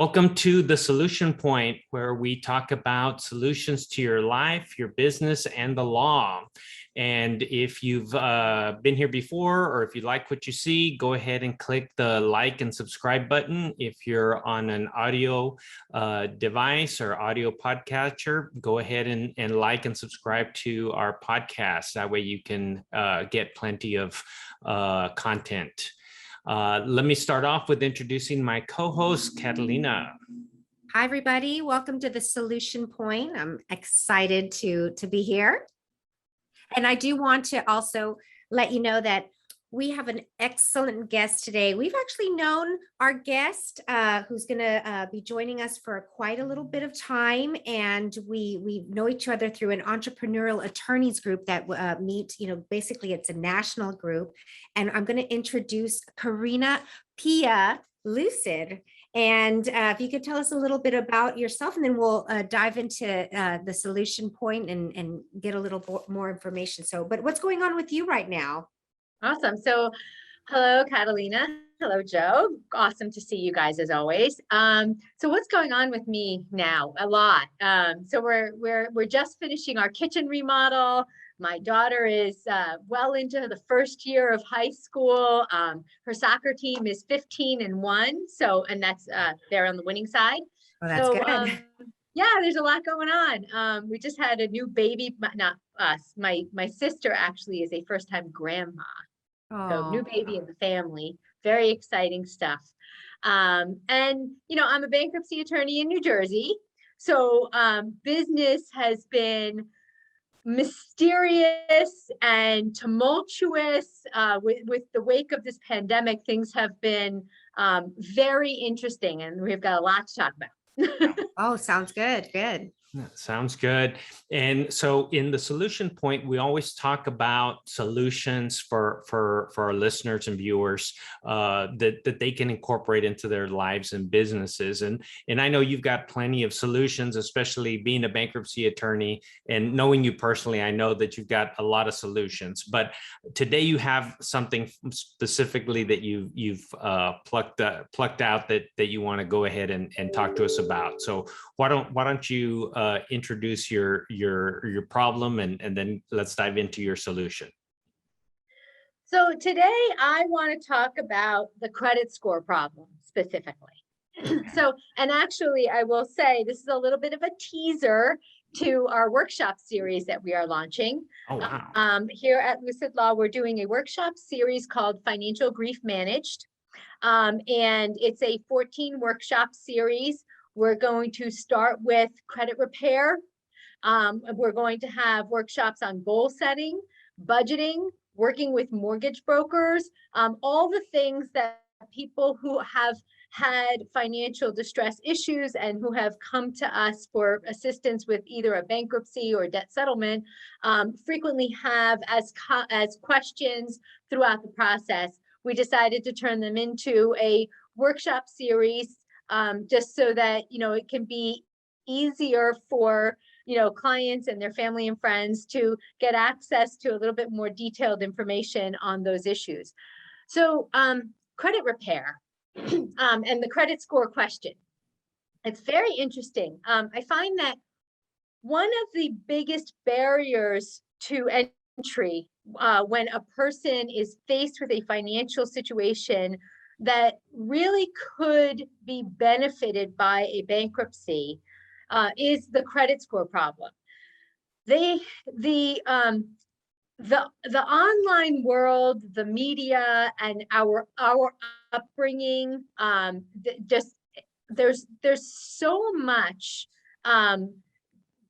Welcome to the Solution Point, where we talk about solutions to your life, your business, and the law. And if you've been here before, or if you like what you see, go ahead and click the like and subscribe button. If you're on an audio device or audio podcatcher, go ahead and like and subscribe to our podcast. That way you can get plenty of content. Let me start off with introducing my co-host, Catalina. Hi, everybody. Welcome to the Solution Point. I'm excited to be here. And I do want to also let you know that we have an excellent guest today. We've actually known our guest who's going to be joining us for quite a little bit of time. And we know each other through an entrepreneurial attorneys group that meet, basically it's a national group. And I'm going to introduce Karina.Pia Lucid. And if you could tell us a little bit about yourself, and then we'll dive into the Solution Point and get a little more information. But what's going on with you right now? Awesome. So hello, Catalina. Hello, Joe. Awesome to see you guys as always. So what's going on with me now? A lot. So we're just finishing our kitchen remodel. My daughter is well into the first year of high school. Her soccer team is 15-1. So, and that's they're on the winning side. Oh, that's good. Yeah, there's a lot going on. We just had a new baby, not us. My sister actually is a first-time grandma. So new baby in the family, very exciting stuff. And, I'm a bankruptcy attorney in New Jersey. So business has been mysterious and tumultuous with the wake of this pandemic. Things have been very interesting, and we've got a lot to talk about. Oh, sounds good. Good. Sounds good. And so in the Solution Point, we always talk about solutions for our listeners and viewers that they can incorporate into their lives and businesses. And I know you've got plenty of solutions, especially being a bankruptcy attorney and knowing you personally. I know that you've got a lot of solutions, but today you have something specifically that you've plucked out that you want to go ahead and talk to us about. So why don't you introduce your problem and then let's dive into your solution. So today I want to talk about the credit score problem specifically. So, and actually I will say this is a little bit of a teaser to our workshop series that we are launching. Oh, wow. Here at Lucid Law, we're doing a workshop series called Financial Grief Managed. And it's a 14 workshop series. We're going to start with credit repair. We're going to have workshops on goal setting, budgeting, working with mortgage brokers, all the things that people who have had financial distress issues and who have come to us for assistance with either a bankruptcy or debt settlement frequently have as questions throughout the process. We decided to turn them into a workshop series just so that, it can be easier for, clients and their family and friends to get access to a little bit more detailed information on those issues. So credit repair and the credit score question. It's very interesting. I find that one of the biggest barriers to entry when a person is faced with a financial situation that really could be benefited by a bankruptcy is the credit score problem. The online world, the media, and our upbringing, there's so much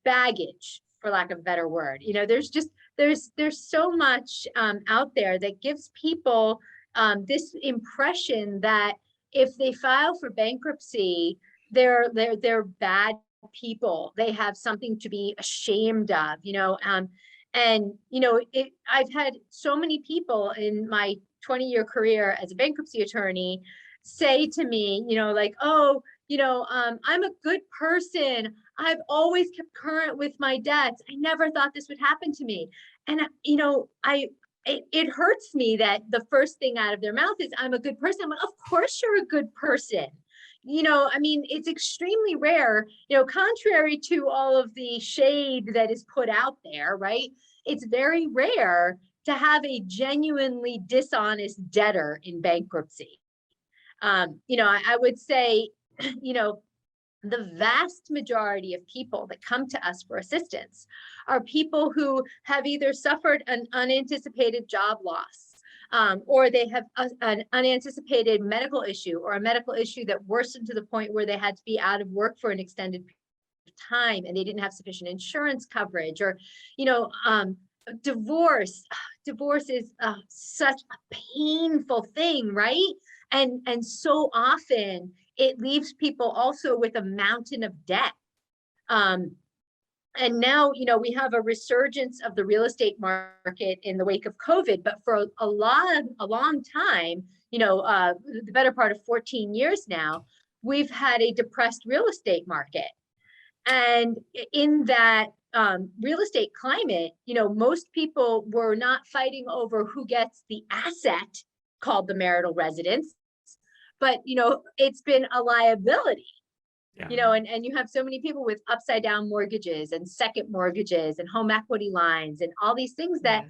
baggage, for lack of a better word. There's so much out there that gives people this impression that if they file for bankruptcy, they're bad people. They have something to be ashamed of, I've had so many people in my 20-year career as a bankruptcy attorney say to me, I'm a good person. I've always kept current with my debts. I never thought this would happen to me. And, it hurts me that the first thing out of their mouth is, I'm a good person. I'm like, of course you're a good person. I mean, it's extremely rare, contrary to all of the shade that is put out there, right? It's very rare to have a genuinely dishonest debtor in bankruptcy. I would say, the vast majority of people that come to us for assistance are people who have either suffered an unanticipated job loss, or they have an unanticipated medical issue, or a medical issue that worsened to the point where they had to be out of work for an extended period of time and they didn't have sufficient insurance coverage, or, divorce. Divorce is such a painful thing, right? And so often it leaves people also with a mountain of debt. And now, we have a resurgence of the real estate market in the wake of COVID, but for a long time, the better part of 14 years now, we've had a depressed real estate market. And in that real estate climate, most people were not fighting over who gets the asset called the marital residence, but, it's been a liability. Yeah. And you have so many people with upside down mortgages and second mortgages and home equity lines and all these things that,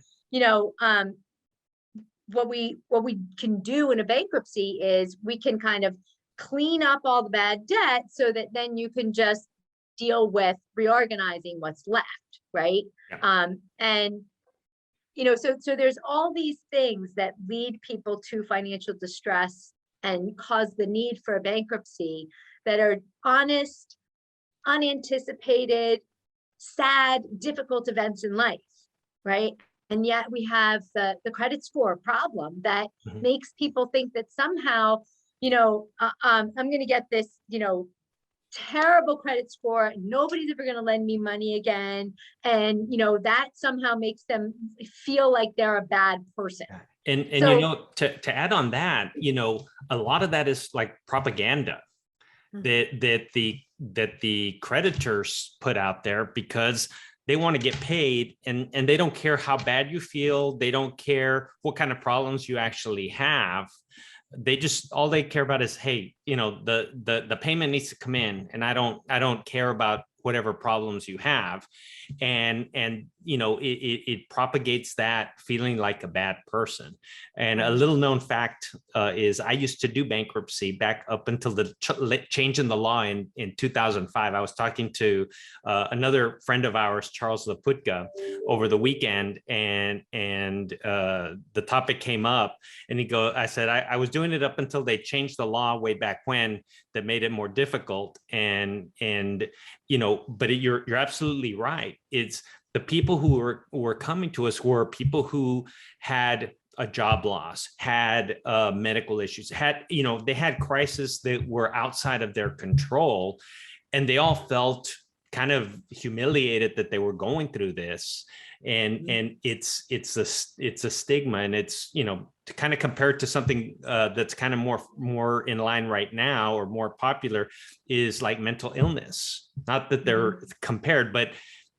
what we can do in a bankruptcy is we can kind of clean up all the bad debt so that then you can just deal with reorganizing what's left, right? Yeah. And so there's all these things that lead people to financial distress and cause the need for a bankruptcy that are honest, unanticipated, sad, difficult events in life, right? And yet we have the credit score problem that makes people think that somehow, I'm going to get this, terrible credit score. Nobody's ever going to lend me money again. And, that somehow makes them feel like they're a bad person. And So, to add on that, a lot of that is like propaganda that the creditors put out there because they want to get paid, and they don't care how bad you feel. They don't care what kind of problems you actually have. All they care about is, hey, the payment needs to come in, and I don't care about whatever problems you have. And it propagates that feeling like a bad person. And a little known fact is I used to do bankruptcy back up until the change in the law in 2005. I was talking to another friend of ours, Charles Laputka, over the weekend, and the topic came up, and I said, I was doing it up until they changed the law way back when that made it more difficult. And but you're absolutely right. It's the people who were coming to us were people who had a job loss, had medical issues, they had crises that were outside of their control, and they all felt kind of humiliated that they were going through this. And it's a stigma, and it's, to kind of compare it to something that's kind of more in line right now, or more popular, is like mental illness. Not that they're compared, but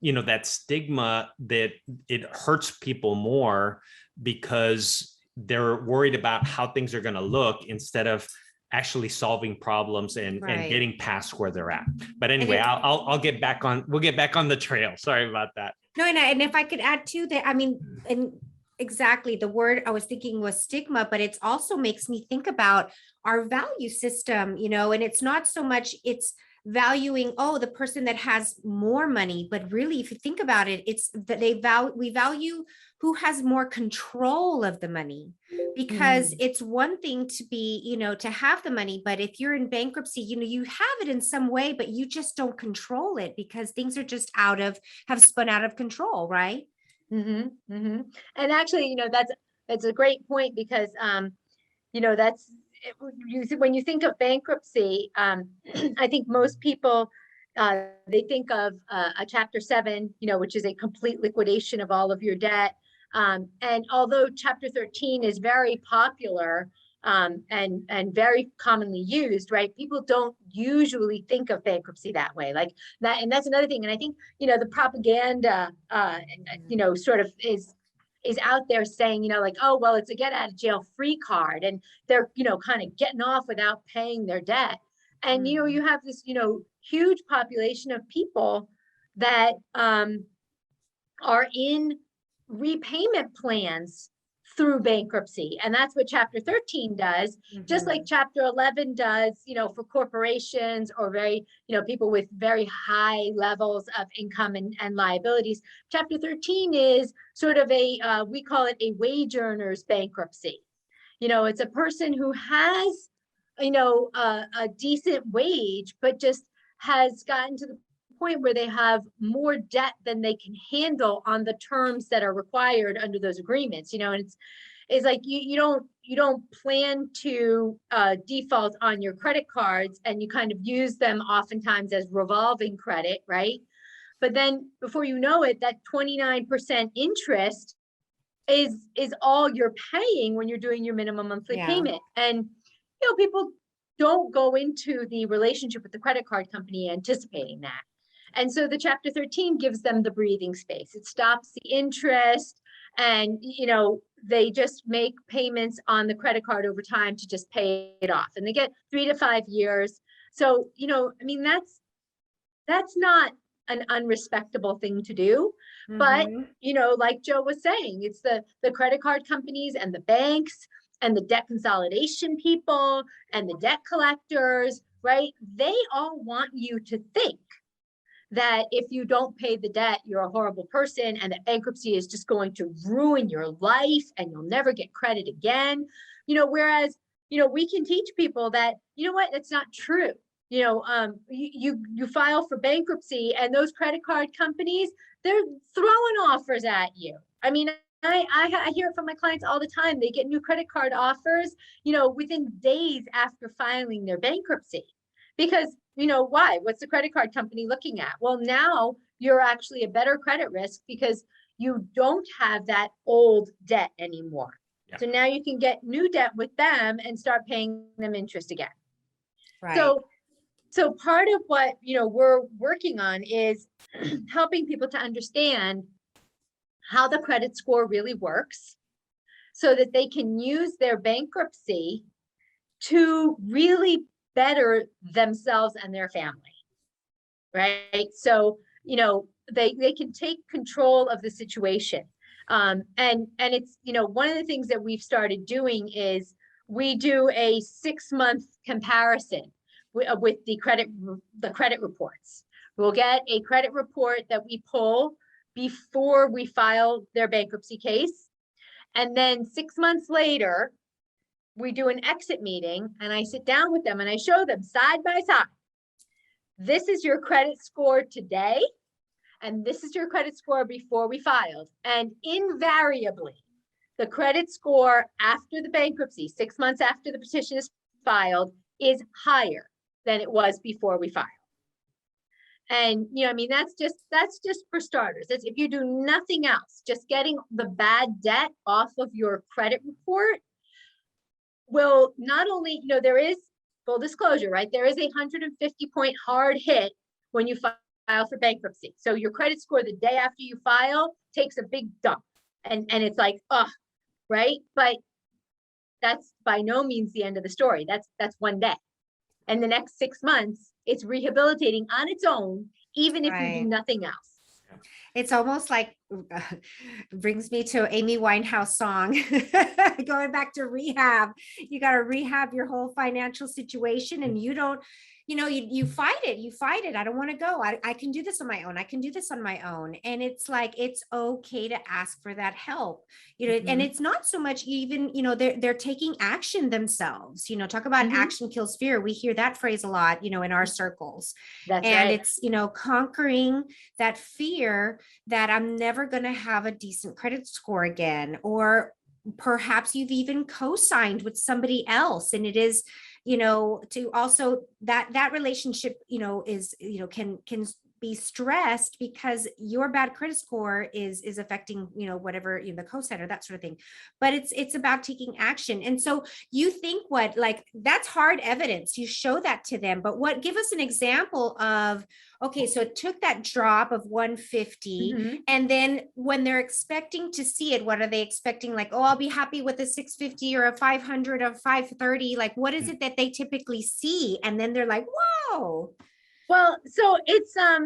that stigma, that it hurts people more because they're worried about how things are going to look instead of actually solving problems and getting past where they're at. But anyway, we'll get back on the trail. Sorry about that. No, and if I could add to that, I mean, and exactly the word I was thinking was stigma, but it also makes me think about our value system, and it's not so much it's valuing, the person that has more money, but really, if you think about it, it's that we value who has more control of the money, because it's one thing to be, to have the money, but if you're in bankruptcy, you have it in some way, but you just don't control it because things are just have spun out of control, right? And actually, that's a great point, because that's when you think of bankruptcy, I think most people they think of a Chapter 7, which is a complete liquidation of all of your debt. And although Chapter 13 is very popular and very commonly used, right? People don't usually think of bankruptcy that way, like that. And that's another thing. And I think, the propaganda, sort of is out there saying, like, oh, well, it's a get out of jail free card, and they're, kind of getting off without paying their debt. And, you have this, huge population of people that are in repayment plans through bankruptcy. And that's what Chapter 13 does, just like Chapter 11 does, for corporations or people with very high levels of income and liabilities. Chapter 13 is sort of we call it a wage earner's bankruptcy. It's a person who has, a decent wage, but just has gotten to the point where they have more debt than they can handle on the terms that are required under those agreements. And it's like you don't plan to default on your credit cards, and you kind of use them oftentimes as revolving credit, right? But then before you know it, that 29% interest is all you're paying when you're doing your minimum monthly payment. And people don't go into the relationship with the credit card company anticipating that. And so the Chapter 13 gives them the breathing space. It stops the interest, and they just make payments on the credit card over time to just pay it off, and they get 3 to 5 years. So that's not an unrespectable thing to do. But like Joe was saying, it's the credit card companies and the banks and the debt consolidation people and the debt collectors, right? They all want you to think that if you don't pay the debt, you're a horrible person, and that bankruptcy is just going to ruin your life and you'll never get credit again. Whereas, we can teach people that, it's not true. You file for bankruptcy, and those credit card companies, they're throwing offers at you. I mean, I hear it from my clients all the time. They get new credit card offers, within days after filing their bankruptcy. Because, why? What's the credit card company looking at? Well, now you're actually a better credit risk because you don't have that old debt anymore. Yeah. So now you can get new debt with them and start paying them interest again. Right. So part of what, we're working on is helping people to understand how the credit score really works, so that they can use their bankruptcy to really better themselves and their family, right? So, they can take control of the situation. And it's, one of the things that we've started doing is we do a 6-month comparison with the credit reports. We'll get a credit report that we pull before we file their bankruptcy case. And then 6 months later, we do an exit meeting, and I sit down with them and I show them side by side. This is your credit score today, and this is your credit score before we filed. And invariably, the credit score after the bankruptcy, 6 months after the petition is filed, is higher than it was before we filed. And, that's just for starters. That's if you do nothing else, just getting the bad debt off of your credit report will not only, there is full disclosure, right? There is a 150-point hard hit when you file for bankruptcy. So your credit score the day after you file takes a big dump, and it's like, right? But that's by no means the end of the story. That's one day. And the next 6 months, it's rehabilitating on its own, even if you do nothing else. It's almost like brings me to Amy Winehouse song, going back to rehab. You got to rehab your whole financial situation, and you don't, you fight it. I don't want to go. I can do this on my own. I can do this on my own. And it's like, it's okay to ask for that help, and it's not so much even, they're taking action themselves, talk about action kills fear. We hear that phrase a lot, in our circles. That's right. It's, conquering that fear that I'm never going to have a decent credit score again, or perhaps you've even co-signed with somebody else, and it is, to also that relationship, is, can be stressed because your bad credit score is affecting, whatever, the cosigner, that sort of thing. But it's about taking action. And so you think that's hard evidence. You show that to them, but give us an example of, okay, so it took that drop of 150, and then when they're expecting to see it, what are they expecting? Like, oh, I'll be happy with a 650 or a 500 or 530. Like, what is it that they typically see? And then they're like, whoa. Well, so it's that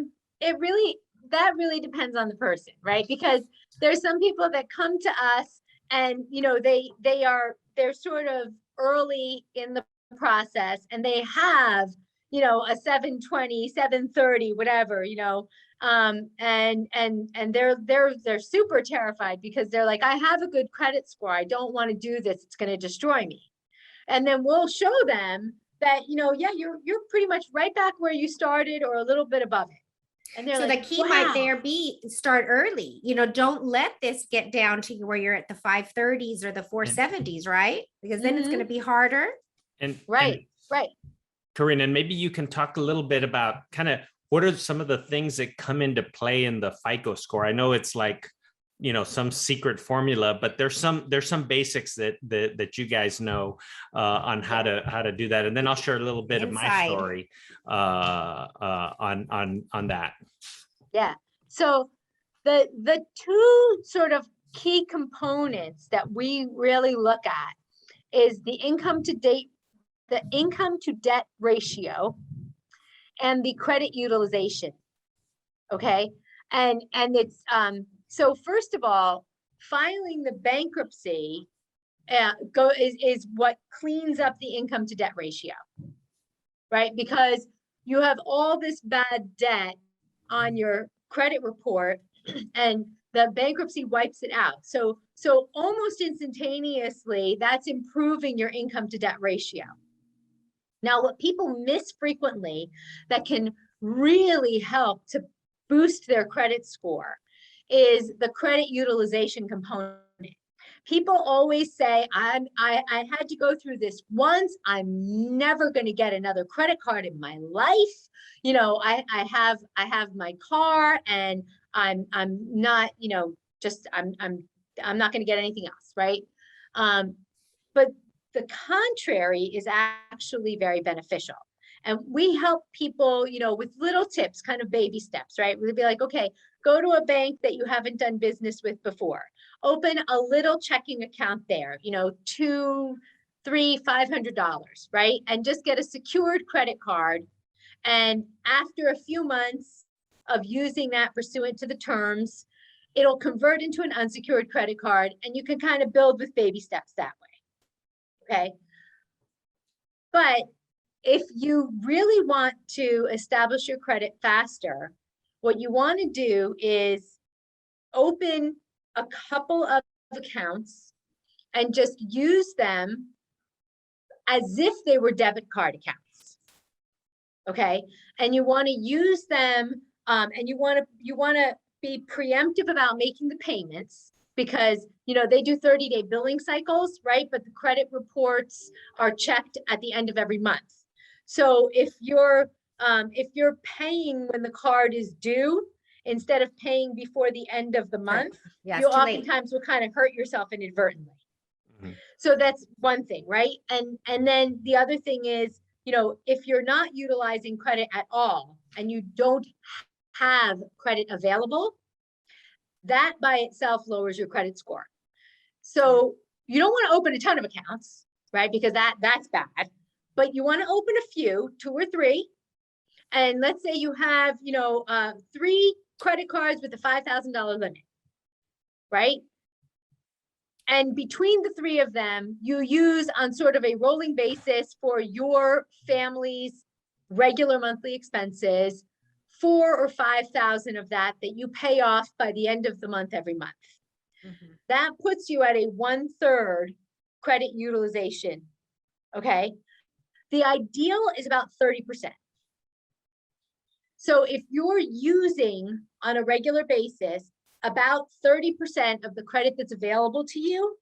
really depends on the person, right? Because there's some people that come to us and they're sort of early in the process and they have a 720, 730, whatever, and they're super terrified because they're like, I have a good credit score. I don't want to do this. It's going to destroy me. And then we'll show them that, yeah, you're pretty much right back where you started or a little bit above it. And they're so like, the key wow. might there be start early, don't let this get down to where you're at the 530s or the 470s, right? Because then it's going to be harder. Right. Karina, and maybe you can talk a little bit about kind of what are some of the things that come into play in the FICO score. I know it's like, some secret formula, but there's some basics that you guys know on how to do that. And then I'll share a little bit of my story on that. Yeah. So the two sort of key components that we really look at is the income to debt ratio and the credit utilization. Okay. And it's so first of all, filing the bankruptcy is what cleans up the income to debt ratio, right? Because you have all this bad debt on your credit report and the bankruptcy wipes it out. So almost instantaneously, that's improving your income to debt ratio. Now, what people miss frequently that can really help to boost their credit score is the credit utilization component. People always say, I had to go through this once. I'm never going to get another credit card in my life. I have my car and I'm not, I'm not going to get anything else, right? But the contrary is actually very beneficial. And we help people, with little tips, kind of baby steps, right? We'd be like, okay, go to a bank that you haven't done business with before. Open a little checking account there, $200, $300, $500, right? And just get a secured credit card. And after a few months of using that pursuant to the terms, it'll convert into an unsecured credit card and you can kind of build with baby steps that way. Okay. But if you really want to establish your credit faster, what you want to do is open a couple of accounts and just use them as if they were debit card accounts. Okay. And you want to use them and you want to be preemptive about making the payments because, they do 30-day billing cycles, right? But the credit reports are checked at the end of every month. So if you're paying when the card is due, instead of paying before the end of the month, you oftentimes will kind of hurt yourself inadvertently. So that's one thing, right? And then the other thing is, if you're not utilizing credit at all and you don't have credit available, that by itself lowers your credit score. So you don't want to open a ton of accounts, right? Because that's bad. But you want to open a few, 2 or 3. And let's say you have, 3 credit cards with a $5,000 limit, right? And between the 3 of them, you use on sort of a rolling basis for your family's regular monthly expenses, 4 or 5,000 of that you pay off by the end of the month every month. That puts you at a 1/3 credit utilization. Okay. The ideal is about 30%. So if you're using on a regular basis about 30% of the credit that's available to you,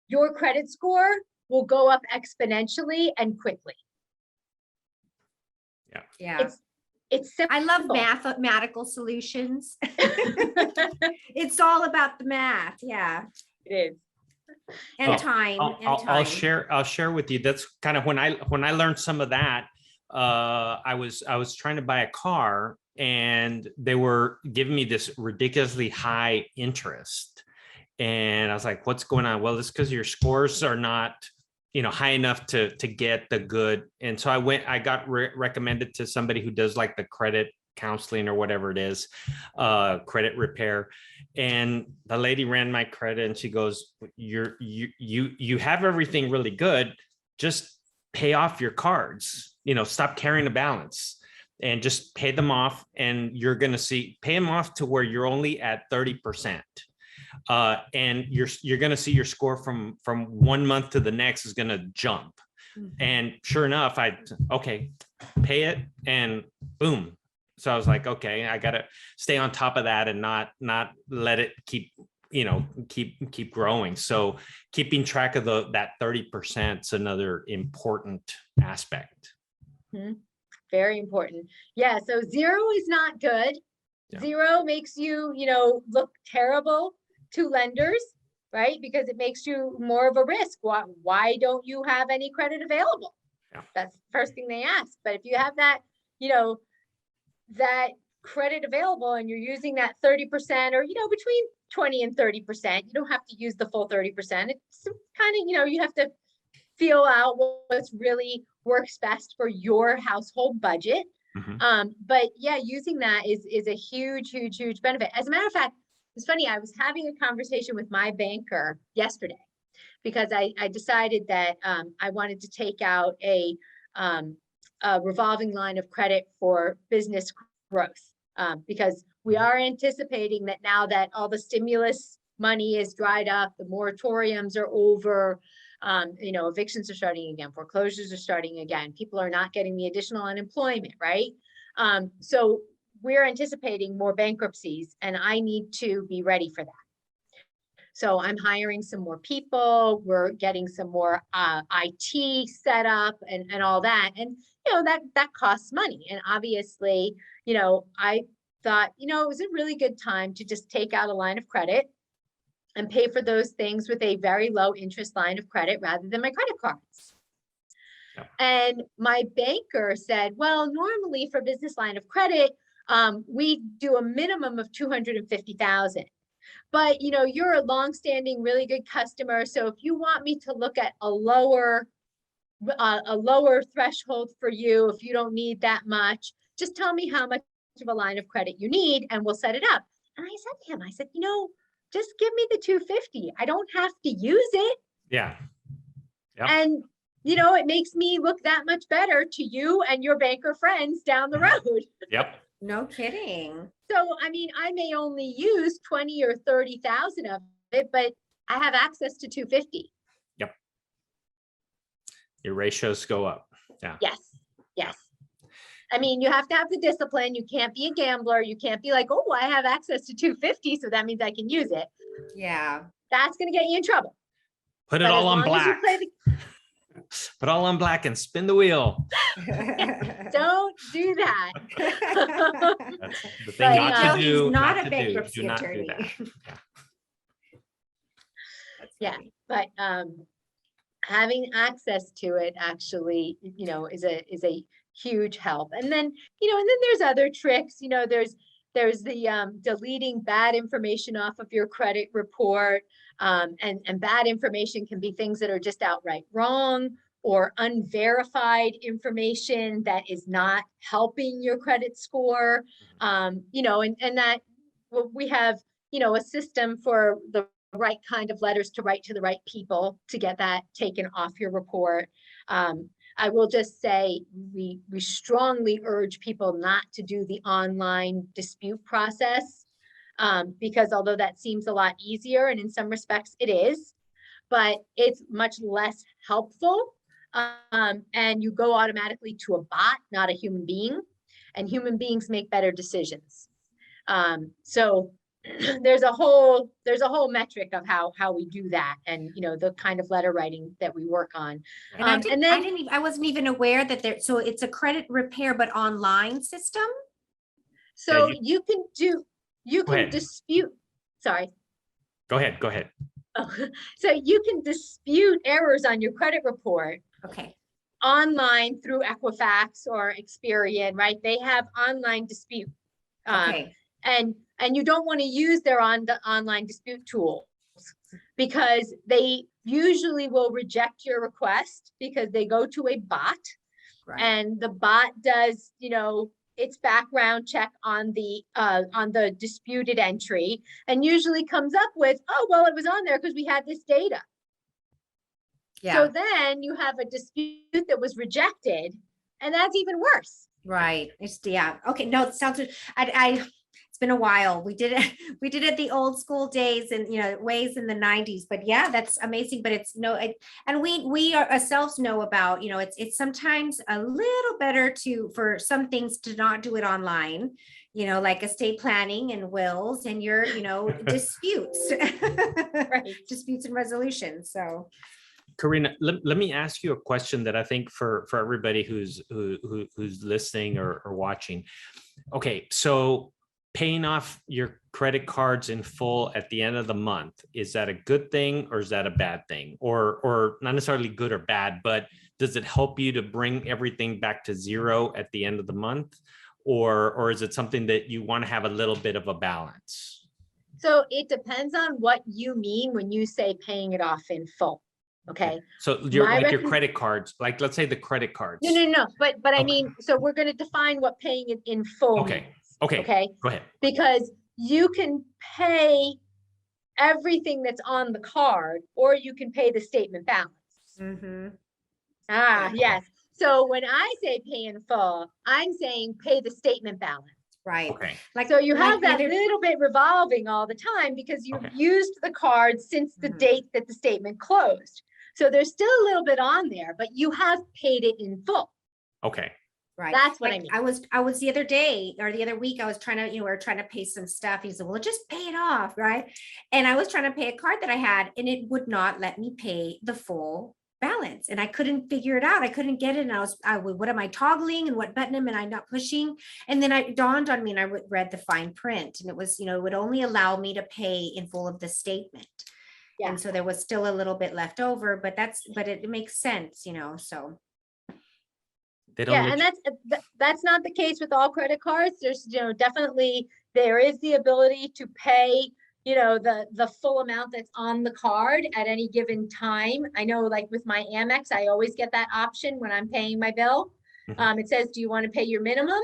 your credit score will go up exponentially and quickly. Yeah. It's simple. I love mathematical solutions. It's all about the math. Yeah. It is. And time. I'll share with you. That's kind of when I learned some of that. I was trying to buy a car, and they were giving me this ridiculously high interest, and I was like, "What's going on?" Well, it's because your scores are not, high enough to get the good. And so I got recommended to somebody who does like the credit counseling or whatever it is, credit repair. And the lady ran my credit, and she goes, you have everything really good. Just pay off your cards, stop carrying a balance and just pay them off. And you're going to pay them off to where you're only at 30%. And you're going to see your score from 1 month to the next is going to jump. And sure enough, okay, pay it, and boom. So I was like, okay, I got to stay on top of that and not let it keep growing. So keeping track of that 30% is another important aspect. Mm-hmm. Very important. Yeah. So 0 is not good. Yeah. 0 makes you, look terrible to lenders, right? Because it makes you more of a risk. Why don't you have any credit available? Yeah. That's the first thing they ask. But if you have that, that credit available, and you're using that 30%, or, between 20 and 30%, you don't have to use the full 30%. It's kind of, you have to feel out what's really works best for your household budget. Mm-hmm. But yeah, using that is a huge benefit. As a matter of fact, it's funny, I was having a conversation with my banker yesterday, because I decided that I wanted to take out a revolving line of credit for business growth, because we are anticipating that now that all the stimulus money is dried up, the moratoriums are over, evictions are starting again, foreclosures are starting again, people are not getting the additional unemployment, right? So we're anticipating more bankruptcies, and I need to be ready for that. So I'm hiring some more people. We're getting some more IT set up and all that. And, that costs money. And obviously, I thought, it was a really good time to just take out a line of credit and pay for those things with a very low interest line of credit rather than my credit cards. Yeah. And my banker said, well, normally for business line of credit, we do a minimum of $250,000. But, you're a longstanding, really good customer. So if you want me to look at a lower threshold for you, if you don't need that much, just tell me how much of a line of credit you need, and we'll set it up. And I said to him, just give me the $250. I don't have to use it. Yeah. Yep. And, it makes me look that much better to you and your banker friends down the road. Yep. No kidding. So, I may only use 20 or 30,000 of it, but I have access to 250. Yep. Your ratios go up. Yeah. Yes. You have to have the discipline. You can't be a gambler. You can't be like, oh, I have access to 250, so that means I can use it. Yeah. That's going to get you in trouble. Put it all on black. Put all on black and spin the wheel. Don't do that. That's the thing not to do. He's not a bankruptcy attorney. Yeah, but having access to it actually, is a huge help. And then, there's other tricks. There's the deleting bad information off of your credit report. And bad information can be things that are just outright wrong, or unverified information that is not helping your credit score. And that we have, a system for the right kind of letters to write to the right people to get that taken off your report. I will just say we strongly urge people not to do the online dispute process, because although that seems a lot easier, and in some respects it is, but it's much less helpful. And you go automatically to a bot, not a human being, and human beings make better decisions. So there's a whole metric of how we do that, and the kind of letter writing that we work on. And I wasn't even aware that so it's a credit repair, but online system. So Yeah, you can ahead. dispute. Sorry. Go ahead. Oh, so you can dispute errors on your credit report. Okay. Online through Equifax or Experian, right? They have online dispute. Okay. And you don't want to use their online dispute tools, because they usually will reject your request because they go to a bot, Right. and the bot does, its background check on the disputed entry, and usually comes up with, oh, well, it was on there because we had this data. Yeah. So then you have a dispute that was rejected, and that's even worse. Right. Yeah. Okay. No, it sounds, it's been a while. We did it the old school days and, ways in the 90s, but yeah, that's amazing. But it's and we ourselves know about, it's sometimes a little better for some things to not do it online, like estate planning and wills and your, disputes, Right. Disputes and resolutions. So. Karina, let me ask you a question that I think for everybody who's listening or watching. Okay, so paying off your credit cards in full at the end of the month, is that a good thing or is that a bad thing? Or not necessarily good or bad, but does it help you to bring everything back to zero at the end of the month? Or is it something that you want to have a little bit of a balance? So it depends on what you mean when you say paying it off in full. Okay. So your credit cards, like let's say the credit cards. No. But I mean, so we're going to define what paying it in full means. Okay. Go ahead. Because you can pay everything that's on the card, or you can pay the statement balance. Mm-hmm. Yes. So when I say pay in full, I'm saying pay the statement balance. Right. Okay. So you have that little bit revolving all the time because you've used the card since the date that the statement closed. So there's still a little bit on there, but you have paid it in full. Okay. Right. That's what I mean. I was the other day or the other week, I was trying to, we were trying to pay some stuff. He said, well, just pay it off. Right. And I was trying to pay a card that I had, and it would not let me pay the full balance. And I couldn't figure it out. I couldn't get it. And what am I toggling and what button am I not pushing? And then it dawned on me, and I read the fine print, and it was, it would only allow me to pay in full of the statement. Yeah. And so there was still a little bit left over, but it makes sense, so. And that's not the case with all credit cards. There's, definitely there is the ability to pay, the full amount that's on the card at any given time. I know, like with my Amex, I always get that option when I'm paying my bill. Mm-hmm. It says, do you want to pay your minimum?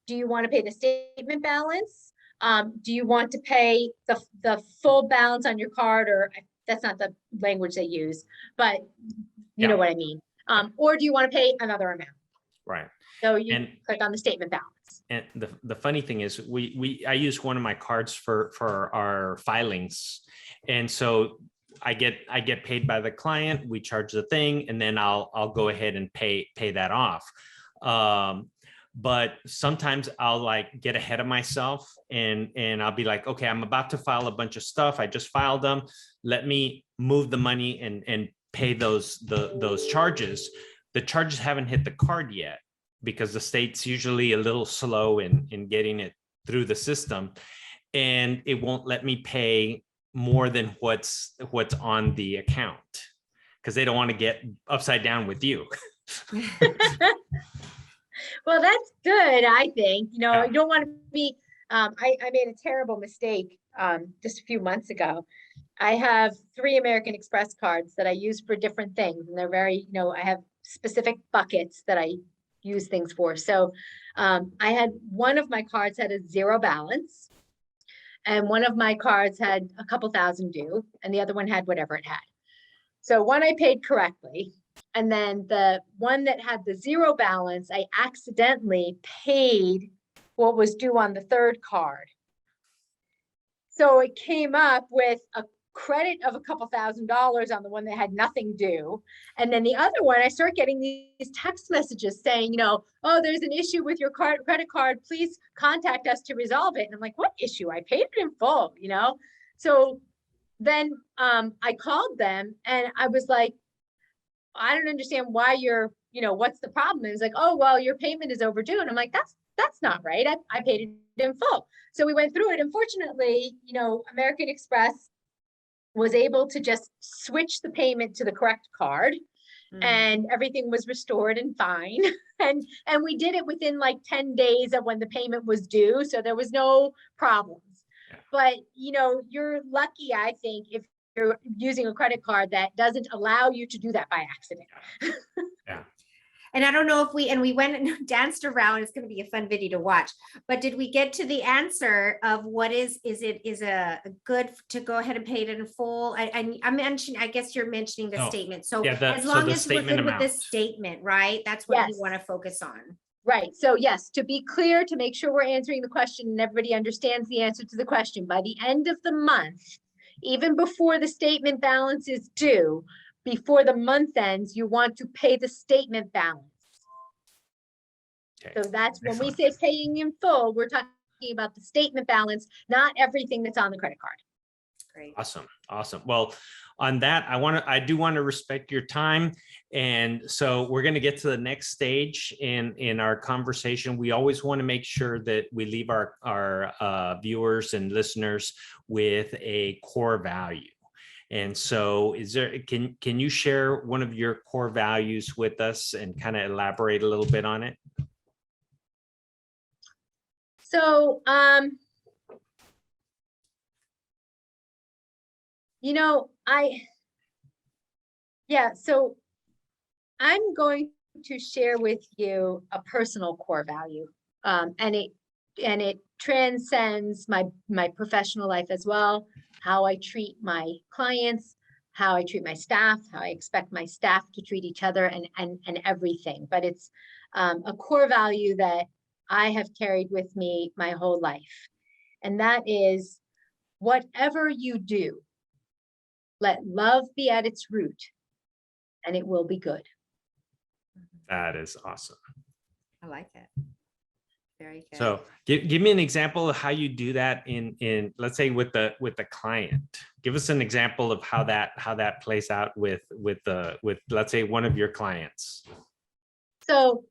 Do you want to pay the statement balance? Do you want to pay the full balance on your card? Or that's not the language they use, but you know what I mean. Or do you want to pay another amount? Right. So you click on the statement balance. And the funny thing is I use one of my cards for our filings. And so I get paid by the client, we charge the thing, and then I'll go ahead and pay that off. But sometimes I'll get ahead of myself and I'll be like, okay, I'm about to file a bunch of stuff. I just filed them. Let me move the money and pay those charges. The charges haven't hit the card yet because the state's usually a little slow in getting it through the system, and it won't let me pay more than what's on the account because they don't want to get upside down with you. Well, that's good. I think, you don't want to be, I made a terrible mistake just a few months ago. I have 3 American Express cards that I use for different things, and they're very, I have specific buckets that I use things for. So I had one of my cards had a 0 balance, and one of my cards had a couple thousand due, and the other one had whatever it had. So one I paid correctly, and then the one that had the 0 balance, I accidentally paid what was due on the 3rd card. So it came up with credit of a couple $1,000s on the one that had nothing due. And then the other one, I start getting these text messages saying, oh, there's an issue with your credit card. Please contact us to resolve it. And I'm like, what issue? I paid it in full, So then I called them and I was like, I don't understand why you're, what's the problem? And it's like, oh, well, your payment is overdue. And I'm like, that's not right. I paid it in full. So we went through it. Unfortunately, American Express was able to just switch the payment to the correct card, and everything was restored and fine. And we did it within like 10 days of when the payment was due. So there was no problems. But, you're lucky, I think, if you're using a credit card that doesn't allow you to do that by accident. Yeah. And I don't know if we went and danced around. It's going to be a fun video to watch. But did we get to the answer of what is a good to go ahead and pay it in full? I mentioned, I guess you're mentioning the statement. So as long as within with this statement, right? That's what you want to focus on. Right. So yes, to be clear, to make sure we're answering the question and everybody understands the answer to the question, by the end of the month, even before the statement balance is due, before the month ends, you want to pay the statement balance. Okay. So that's when we say paying in full, we're talking about the statement balance, not everything that's on the credit card. Great. Awesome. Well, on that, I do want to respect your time. And so we're going to get to the next stage in our conversation. We always want to make sure that we leave our viewers and listeners with a core value. And so can you share one of your core values with us and kind of elaborate a little bit on it? So, so I'm going to share with you a personal core value, and it transcends my professional life as well. How I treat my clients, how I treat my staff, how I expect my staff to treat each other, and everything. But it's a core value that I have carried with me my whole life. And that is, whatever you do, let love be at its root, and it will be good. That is awesome. I like it. Very good. So give me an example of how you do that in let's say with the client. Give us an example of how that plays out with let's say one of your clients. So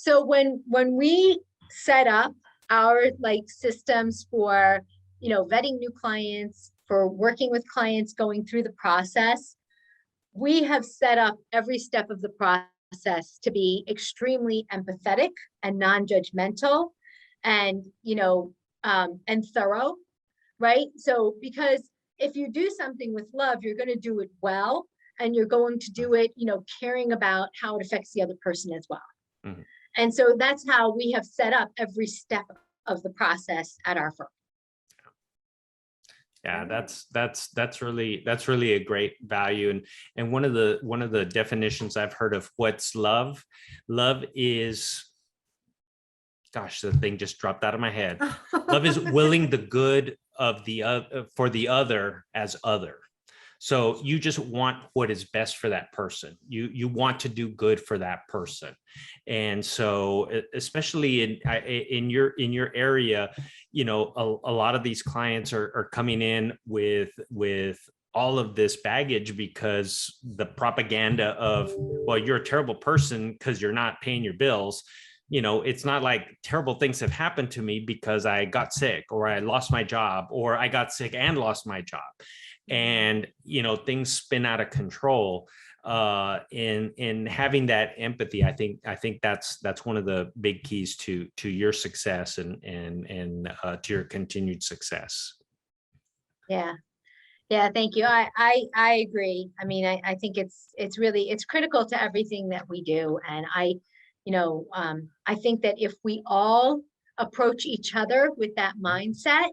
when we set up our systems for vetting new clients, for working with clients going through the process, we have set up every step of the process to be extremely empathetic and non-judgmental and and thorough, right? So because if you do something with love, you're going to do it well, and you're going to do it caring about how it affects the other person as well. Mm-hmm. And so that's how we have set up every step of the process at our firm. Yeah, that's really a great value. And one of the definitions I've heard of what's love. Love is, gosh, the thing just dropped out of my head. Love is willing the good of the other for the other as other. So you just want what is best for that person. You want to do good for that person. And so especially in your area, a lot of these clients are coming in with all of this baggage because the propaganda of, well, you're a terrible person because you're not paying your bills. It's not like terrible things have happened to me because I got sick or I lost my job or I got sick and lost my job. And things spin out of control. In having that empathy, I think that's one of the big keys to your success and to your continued success. Yeah, thank you. I agree. I mean, I think it's critical to everything that we do, and I think that if we all approach each other with that mindset,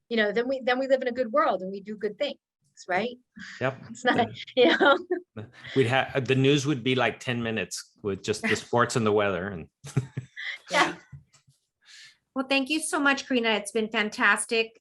then we live in a good world and we do good things. Right? Yep. It's not, we'd have the news would be like 10 minutes with just the sports and the weather. And yeah. Well, thank you so much, Karina. It's been fantastic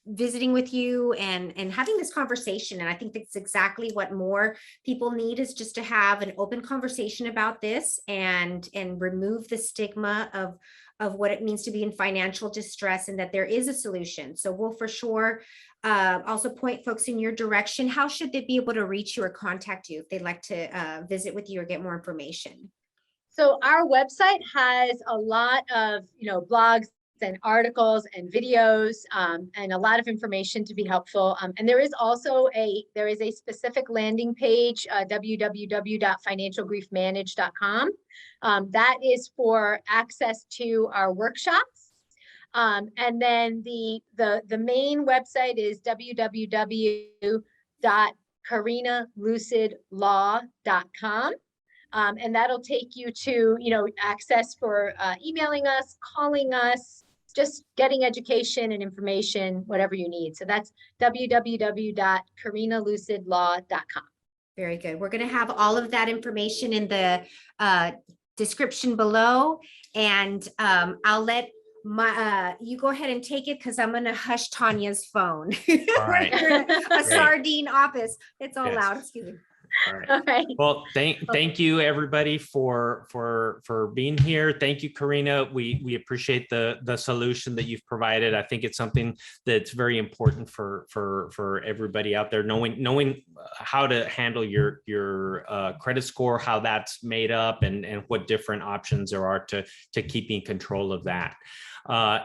visiting with you and having this conversation. And I think that's exactly what more people need, is just to have an open conversation about this and remove the stigma of what it means to be in financial distress, and that there is a solution. So we'll for sure also point folks in your direction. How should they be able to reach you or contact you if they'd like to visit with you or get more information? So our website has a lot of, blogs and articles and videos, and a lot of information to be helpful. And there is also a specific landing page, www.financialgriefmanage.com. That is for access to our workshops. And then the main website is www.Karina.Lucidlaw.com. And that'll take you to, access for emailing us, calling us, just getting education and information, whatever you need. So that's www.Karinalucidlaw.com. Very good. We're going to have all of that information in the description below. And I'll let you go ahead and take it, because I'm going to hush Tanya's phone. All right. A sardine office. It's all Yes. loud. Excuse me. All right. All right. Well, thank you everybody for being here. Thank you, Karina. We appreciate the solution that you've provided. I think it's something that's very important for everybody out there, knowing how to handle your credit score, how that's made up, and what different options there are to keeping control of that.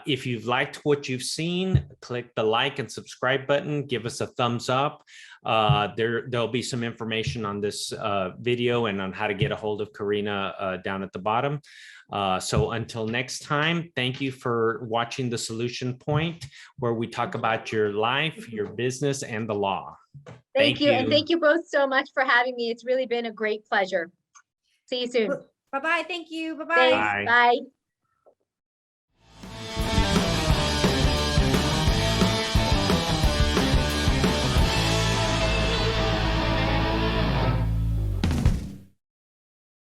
If you've liked what you've seen, click the like and subscribe button. Give us a thumbs up. There'll be some information on this video and on how to get a hold of Karina down at the bottom. So until next time, thank you for watching The Solution Point, where we talk about your life, your business, and the law. Thank you. And thank you both so much for having me. It's really been a great pleasure. See you soon. Bye-bye. Thank you. Bye-bye. Thanks. Bye.